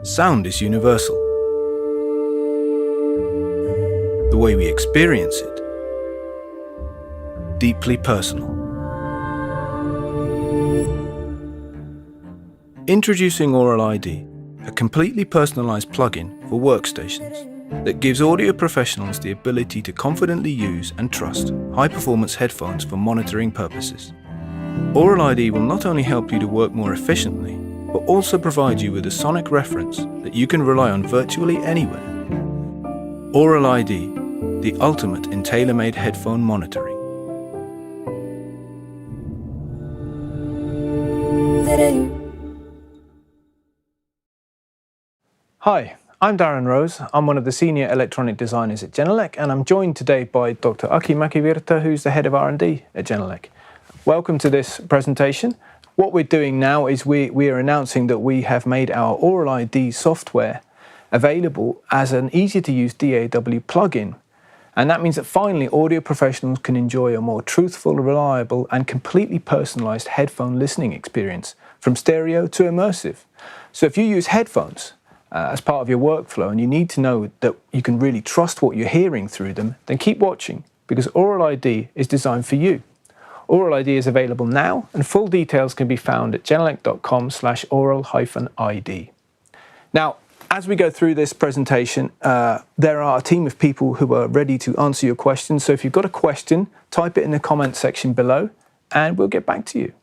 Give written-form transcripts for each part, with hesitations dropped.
Sound is universal. The way we experience it, deeply personal. Introducing Aural ID, a completely personalised plugin for workstations that gives audio professionals the ability to confidently use and trust high-performance headphones for monitoring purposes. Aural ID will not only help you to work more efficiently, but also provide you with a sonic reference that you can rely on virtually anywhere. Aural ID, the ultimate in tailor-made headphone monitoring. Hi, I'm Darren Rose. I'm one of the senior electronic designers at Genelec, and I'm joined today by Dr. Mäkivirta, who's the head of R&D at Genelec. Welcome to this presentation. What we're doing now is we are announcing that we have made our Aural ID software available as an easy-to-use DAW plugin. And that means that finally audio professionals can enjoy a more truthful, reliable and completely personalised headphone listening experience, from stereo to immersive. So if you use headphones as part of your workflow and you need to know that you can really trust what you're hearing through them, then keep watching, because Aural ID is designed for you. Aural ID is available now, and full details can be found at genelec.com/aural-ID. Now, as we go through this presentation, there are a team of people who are ready to answer your questions. So if you've got a question, type it in the comment section below, and we'll get back to you.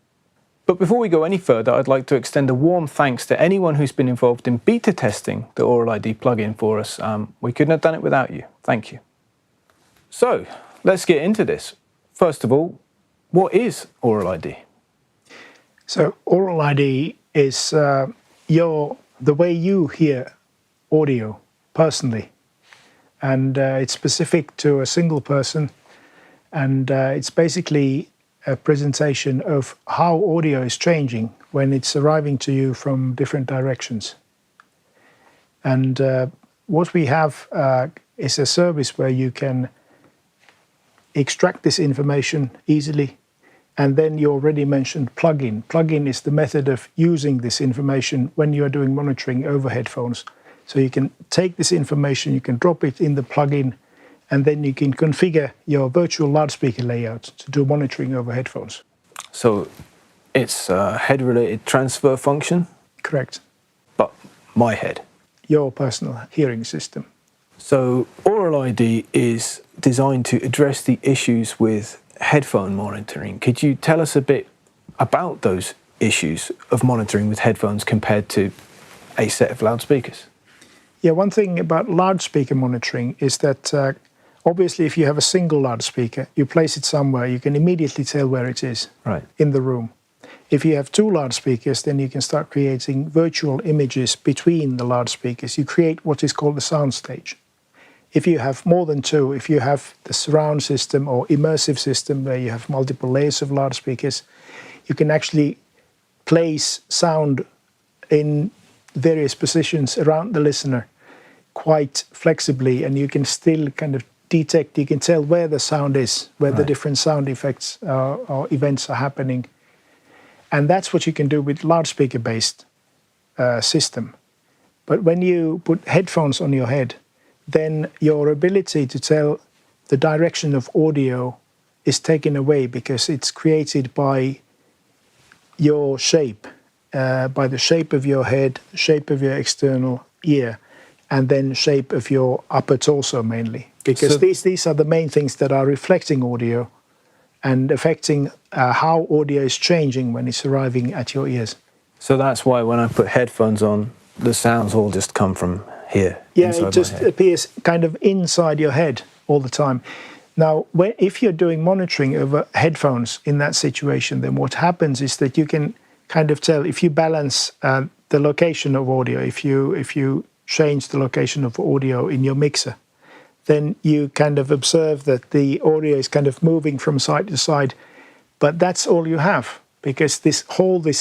But before we go any further, I'd like to extend a warm thanks to anyone who's been involved in beta testing the Aural ID plugin for us. We couldn't have done it without you. Thank you. So let's get into this. First of all, what is Aural ID? So Aural ID is the way you hear audio personally, and it's specific to a single person, and it's basically a presentation of how audio is changing when it's arriving to you from different directions. And what we have is a service where you can extract this information easily, and then you already mentioned plugin. Plugin is the method of using this information when you are doing monitoring over headphones. So you can take this information, you can drop it in the plugin, and then you can configure your virtual loudspeaker layout to do monitoring over headphones. So it's a head-related transfer function? Correct. But my head? Your personal hearing system. So Aural ID is designed to address the issues with headphone monitoring. Could you tell us a bit about those issues of monitoring with headphones compared to a set of loudspeakers? Yeah, one thing about loudspeaker monitoring is that obviously if you have a single loudspeaker, you place it somewhere, you can immediately tell where it is in the room. If you have two loudspeakers, then you can start creating virtual images between the loudspeakers. You create what is called the soundstage. If you have more than two, if you have the surround system or immersive system where you have multiple layers of loudspeakers, you can actually place sound in various positions around the listener quite flexibly, and you can still kind of detect, you can tell where the sound is, where the different sound effects or events are happening. And that's what you can do with loudspeaker-based system. But when you put headphones on your head, then your ability to tell the direction of audio is taken away, because it's created by your shape, by the shape of your head, shape of your external ear, and then shape of your upper torso mainly. Because these are the main things that are reflecting audio and affecting how audio is changing when it's arriving at your ears. So that's why when I put headphones on, the sounds all just come from here. Yeah, it just appears kind of inside your head all the time. Now, if you're doing monitoring over headphones in that situation, then what happens is that you can kind of tell, if you balance the location of audio, if you change the location of audio in your mixer, then you kind of observe that the audio is kind of moving from side to side. But that's all you have, because this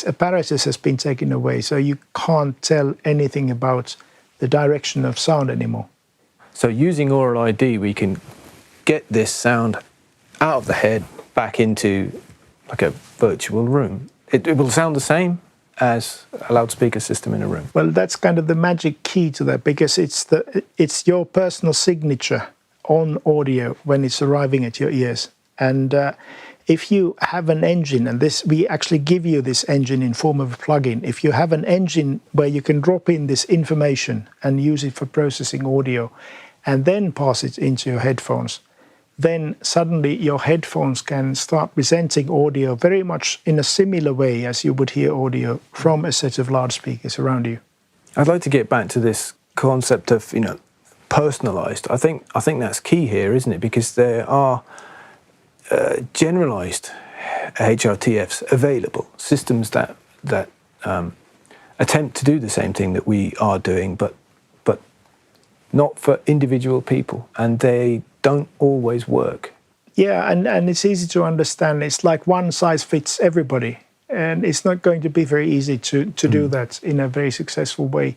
apparatus has been taken away, so you can't tell anything about the direction of sound anymore. So using Aural ID, we can get this sound out of the head back into like a virtual room. It will sound the same as a loudspeaker system in a room? Well, that's kind of the magic key to that, because it's your personal signature on audio when it's arriving at your ears. And if you have an engine, and we actually give you this engine in form of a plugin. If you have an engine where you can drop in this information and use it for processing audio and then pass it into your headphones, then suddenly your headphones can start presenting audio very much in a similar way as you would hear audio from a set of loudspeakers around you. I'd like to get back to this concept of, personalised. I think that's key here, isn't it? Because there are generalised HRTFs available, systems that attempt to do the same thing that we are doing, but not for individual people, and they don't always work. Yeah, and it's easy to understand. It's like one size fits everybody, and it's not going to be very easy to do that in a very successful way.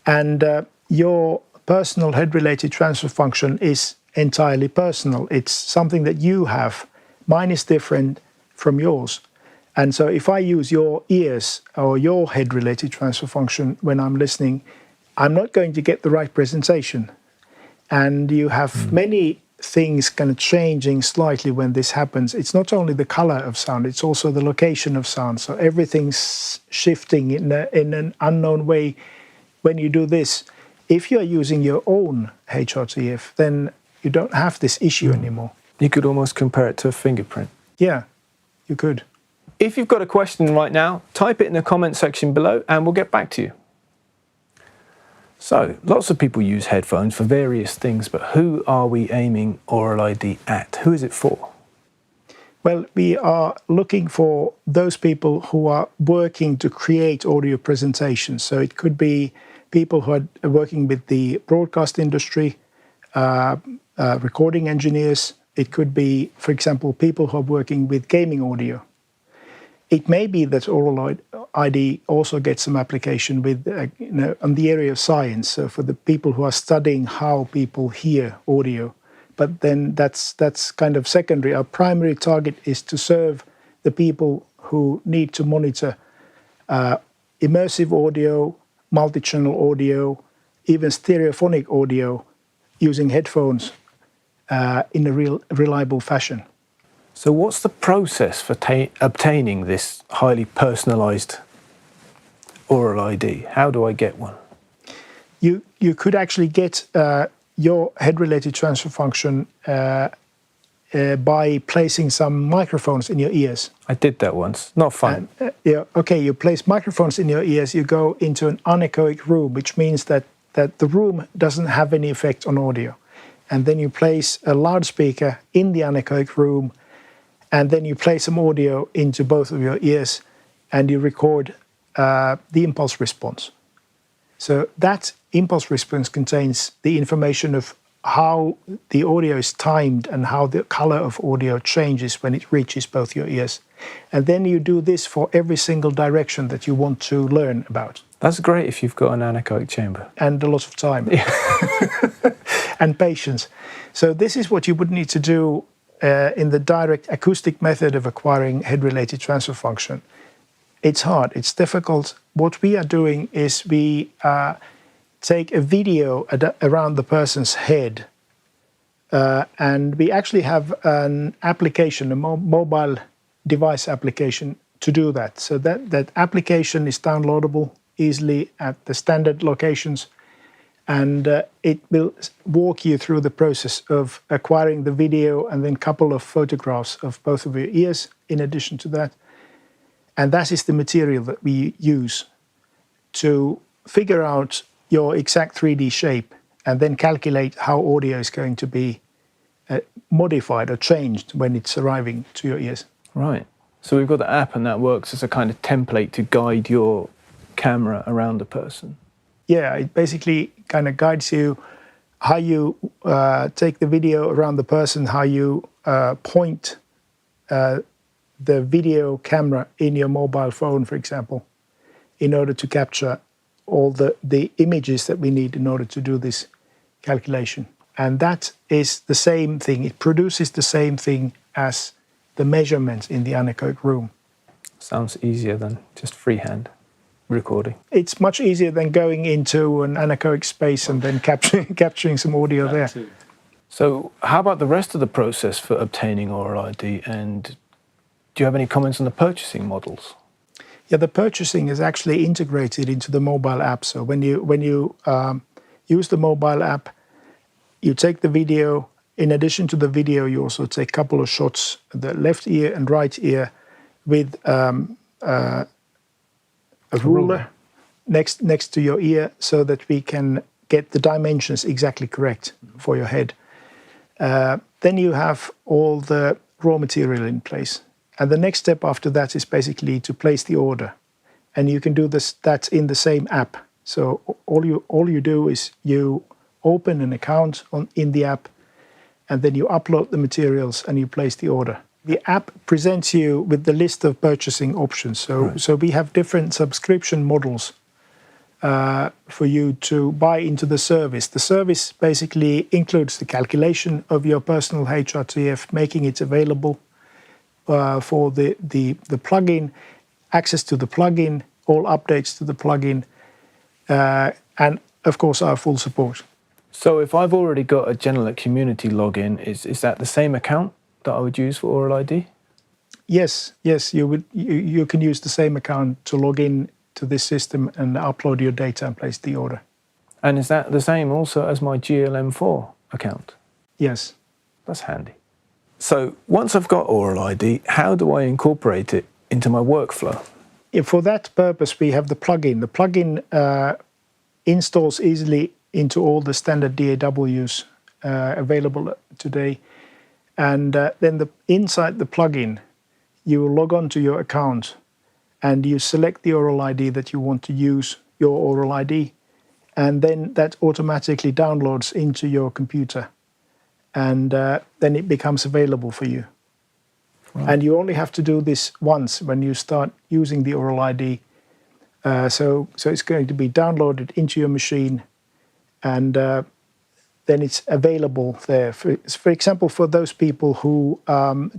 And your personal head-related transfer function is entirely personal. It's something that you have. Mine is different from yours. And so if I use your ears or your head-related transfer function when I'm listening, I'm not going to get the right presentation. And you have many things kind of changing slightly when this happens. It's not only the color of sound, it's also the location of sound. So everything's shifting in an unknown way when you do this. If you're using your own HRTF, then you don't have this issue anymore. You could almost compare it to a fingerprint. Yeah, you could. If you've got a question right now, type it in the comment section below and we'll get back to you. So, lots of people use headphones for various things, but who are we aiming Aural ID at? Who is it for? Well, we are looking for those people who are working to create audio presentations. So it could be people who are working with the broadcast industry, recording engineers. It could be, for example, people who are working with gaming audio. It may be that Aural ID also gets some application with, on the area of science. So for the people who are studying how people hear audio. But then that's kind of secondary. Our primary target is to serve the people who need to monitor immersive audio, multi-channel audio, even stereophonic audio using headphones in a reliable fashion. So what's the process for obtaining this highly personalised Aural ID? How do I get one? You could actually get your head-related transfer function by placing some microphones in your ears. I did that once. Not fun. You place microphones in your ears, you go into an anechoic room, which means that the room doesn't have any effect on audio. And then you place a loudspeaker in the anechoic room, and then you play some audio into both of your ears, and you record the impulse response. So that impulse response contains the information of how the audio is timed and how the color of audio changes when it reaches both your ears. And then you do this for every single direction that you want to learn about. That's great if you've got an anechoic chamber. And a lot of time. And patience. So this is what you would need to do in the direct acoustic method of acquiring head-related transfer function. It's hard, it's difficult. What we are doing is we take a video around the person's head, and we actually have an application, a mobile device application to do that. So that application is downloadable easily at the standard locations, and it will walk you through the process of acquiring the video and then a couple of photographs of both of your ears in addition to that. And that is the material that we use to figure out your exact 3D shape and then calculate how audio is going to be modified or changed when it's arriving to your ears. Right. So we've got the app, and that works as a kind of template to guide your camera around the person. Yeah, it basically kind of guides you how you take the video around the person, how you point the video camera in your mobile phone, for example, in order to capture all the images that we need in order to do this calculation. And that is the same thing. It produces the same thing as the measurements in the anechoic room. Sounds easier than just freehand recording. It's much easier than going into an anechoic space and then capturing some audio there. So how about the rest of the process for obtaining Aural ID, and do you have any comments on the purchasing models? Yeah, the purchasing is actually integrated into the mobile app. So when you use the mobile app, you take the video. In addition to the video, you also take a couple of shots, the left ear and right ear, with a ruler next to your ear, so that we can get the dimensions exactly correct for your head. Then you have all the raw material in place. And the next step after that is basically to place the order. And you can do that in the same app. So all you do is you open an account in the app, and then you upload the materials and you place the order. The app presents you with the list of purchasing options. So we have different subscription models for you to buy into the service. The service basically includes the calculation of your personal HRTF, making it available for the plugin, access to the plugin, all updates to the plugin, and of course our full support. So if I've already got a Genelec community login, is that the same account that I would use for Aural ID? Yes, you can use the same account to log in to this system and upload your data and place the order. And is that the same also as my GLM4 account? Yes. That's handy. So once I've got Aural ID, how do I incorporate it into my workflow? For that purpose, we have the plugin. The plugin installs easily into all the standard DAWs available today. And then inside the plugin, you log on to your account and you select the Aural ID that you want to use, your Aural ID, and then that automatically downloads into your computer. And then it becomes available for you. Right. And you only have to do this once when you start using the Aural ID. So it's going to be downloaded into your machine, and then it's available there. For example, for those people who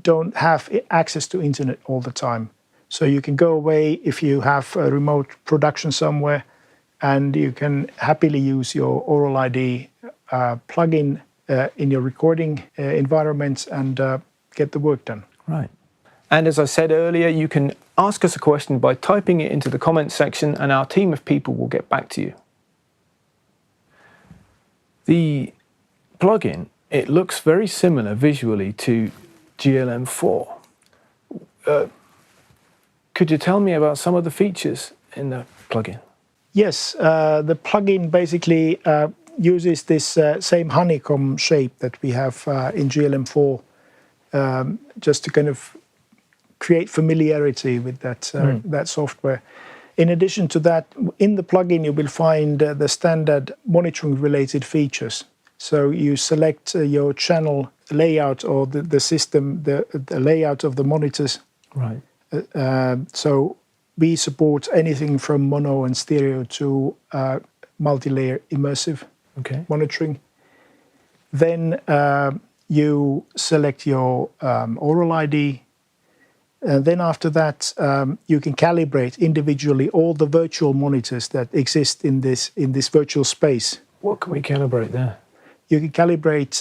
don't have access to internet all the time. So you can go away if you have a remote production somewhere, and you can happily use your Aural ID plugin in your recording environments and get the work done. Right. And as I said earlier, you can ask us a question by typing it into the comments section, and our team of people will get back to you. The plugin, it looks very similar visually to GLM4. Could you tell me about some of the features in the plugin? Yes, the plugin basically uses this same honeycomb shape that we have in GLM4, just to kind of create familiarity with that software. In addition to that, in the plugin you will find the standard monitoring related features. So you select your channel layout or the system, the layout of the monitors. Right. So we support anything from mono and stereo to multi-layer immersive monitoring. Then you select your Aural ID. And then after that, you can calibrate individually all the virtual monitors that exist in this virtual space. What can we calibrate there? You can calibrate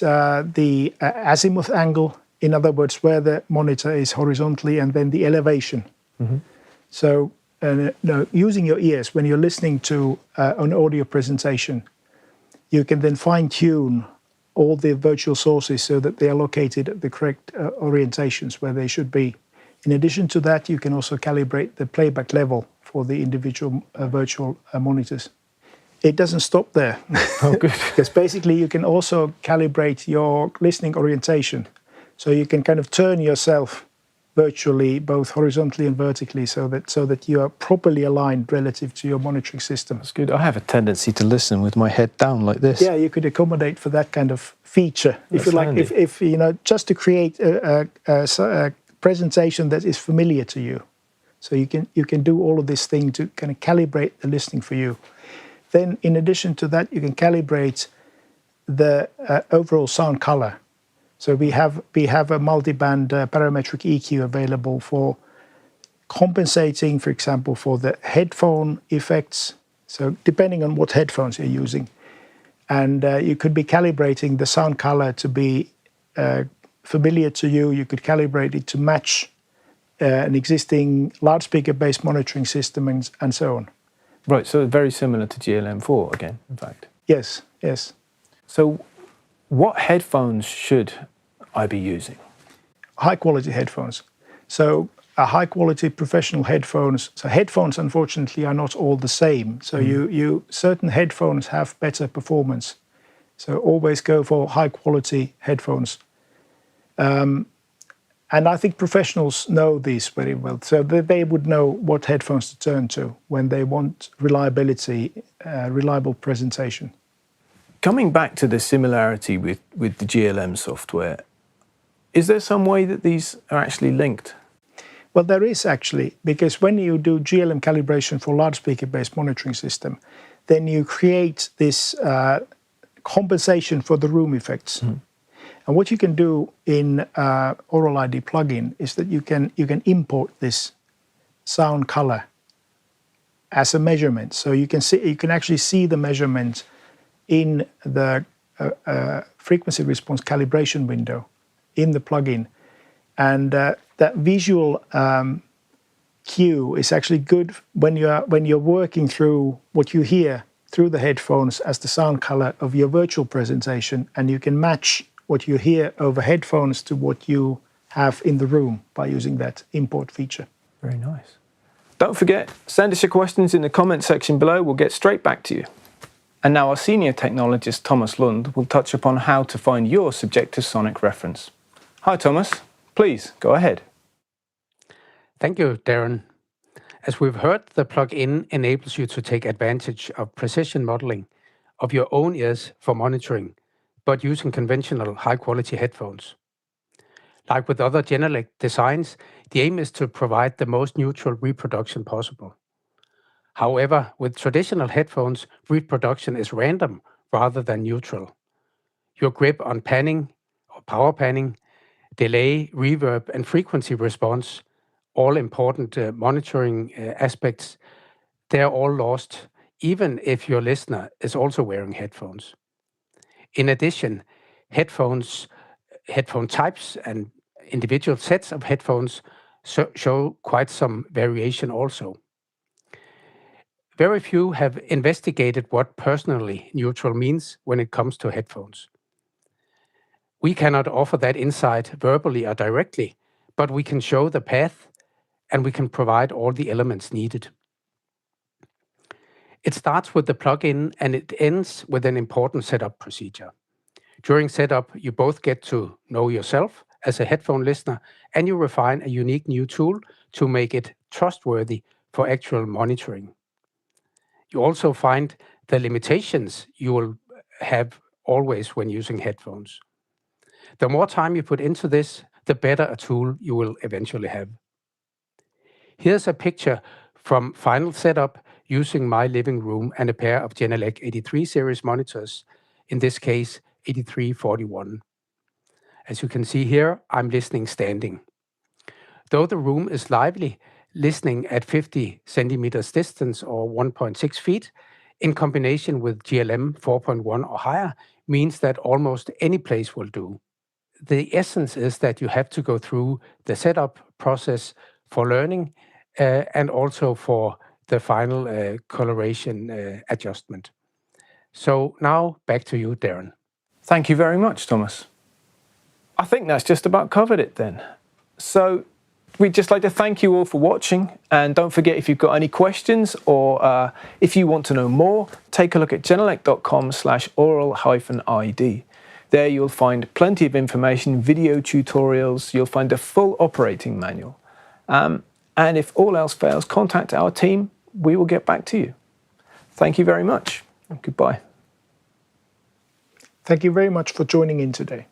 the azimuth angle, in other words, where the monitor is horizontally, and then the elevation. Mm-hmm. So using your ears, when you're listening to an audio presentation, you can then fine-tune all the virtual sources so that they are located at the correct orientations where they should be. In addition to that, you can also calibrate the playback level for the individual virtual monitors. It doesn't stop there. Oh, good. Because basically you can also calibrate your listening orientation. So you can kind of turn yourself virtually, both horizontally and vertically, so that you are properly aligned relative to your monitoring system. That's good. I have a tendency to listen with my head down like this. Yeah, you could accommodate for that kind of feature. That's if you like, handy. if you know, just to create a presentation that is familiar to you. So you can do all of this thing to kind of calibrate the listening for you. Then in addition to that, you can calibrate the overall sound color. So we have a multi-band parametric EQ available for compensating, for example, for the headphone effects. So depending on what headphones you're using. And you could be calibrating the sound color to be familiar to you. You could calibrate it to match an existing loudspeaker-based monitoring system and so on. Right, so very similar to GLM4 again, in fact. Yes, yes. So what headphones should I be using? High-quality headphones. So high-quality professional headphones. So headphones, unfortunately, are not all the same. So certain headphones have better performance. So always go for high-quality headphones. And I think professionals know these very well. So they would know what headphones to turn to when they want reliability, reliable presentation. Coming back to the similarity with the GLM software, is there some way that these are actually linked? Well, there is actually, because when you do GLM calibration for loudspeaker-based monitoring system, then you create this compensation for the room effects. Mm-hmm. And what you can do in Aural ID plugin is that you can import this sound color as a measurement. So you can actually see the measurement in the frequency response calibration window in the plugin. And that visual cue is actually good when you're working through what you hear through the headphones as the sound color of your virtual presentation, and you can match what you hear over headphones to what you have in the room by using that import feature. Very nice. Don't forget, send us your questions in the comment section below. We'll get straight back to you. And now our senior technologist, Thomas Lund, will touch upon how to find your subjective sonic reference. Hi, Thomas. Please, go ahead. Thank you, Darren. As we've heard, the plugin enables you to take advantage of precision modeling of your own ears for monitoring, but using conventional high-quality headphones. Like with other Genelec designs, the aim is to provide the most neutral reproduction possible. However, with traditional headphones, reproduction is random rather than neutral. Your grip on panning or power panning, delay, reverb, and frequency response, all important monitoring aspects, they're all lost, even if your listener is also wearing headphones. In addition, headphone types and individual sets of headphones show quite some variation also. Very few have investigated what personally neutral means when it comes to headphones. We cannot offer that insight verbally or directly, but we can show the path and we can provide all the elements needed. It starts with the plugin and it ends with an important setup procedure. During setup, you both get to know yourself as a headphone listener, and you refine a unique new tool to make it trustworthy for actual monitoring. You also find the limitations you will have always when using headphones. The more time you put into this, the better a tool you will eventually have. Here's a picture from final setup using my living room and a pair of Genelec 83 series monitors, in this case 8341. As you can see here, I'm listening standing. Though the room is lively, listening at 50 centimeters distance or 1.6 feet, in combination with GLM 4.1 or higher, means that almost any place will do. The essence is that you have to go through the setup process for learning and also for the final coloration adjustment. So now back to you, Darren. Thank you very much, Thomas. I think that's just about covered it then. So we'd just like to thank you all for watching, and don't forget, if you've got any questions or if you want to know more, take a look at genelec.com/aural-ID. There you'll find plenty of information, video tutorials, you'll find a full operating manual. And if all else fails, contact our team, we will get back to you. Thank you very much, and goodbye. Thank you very much for joining in today.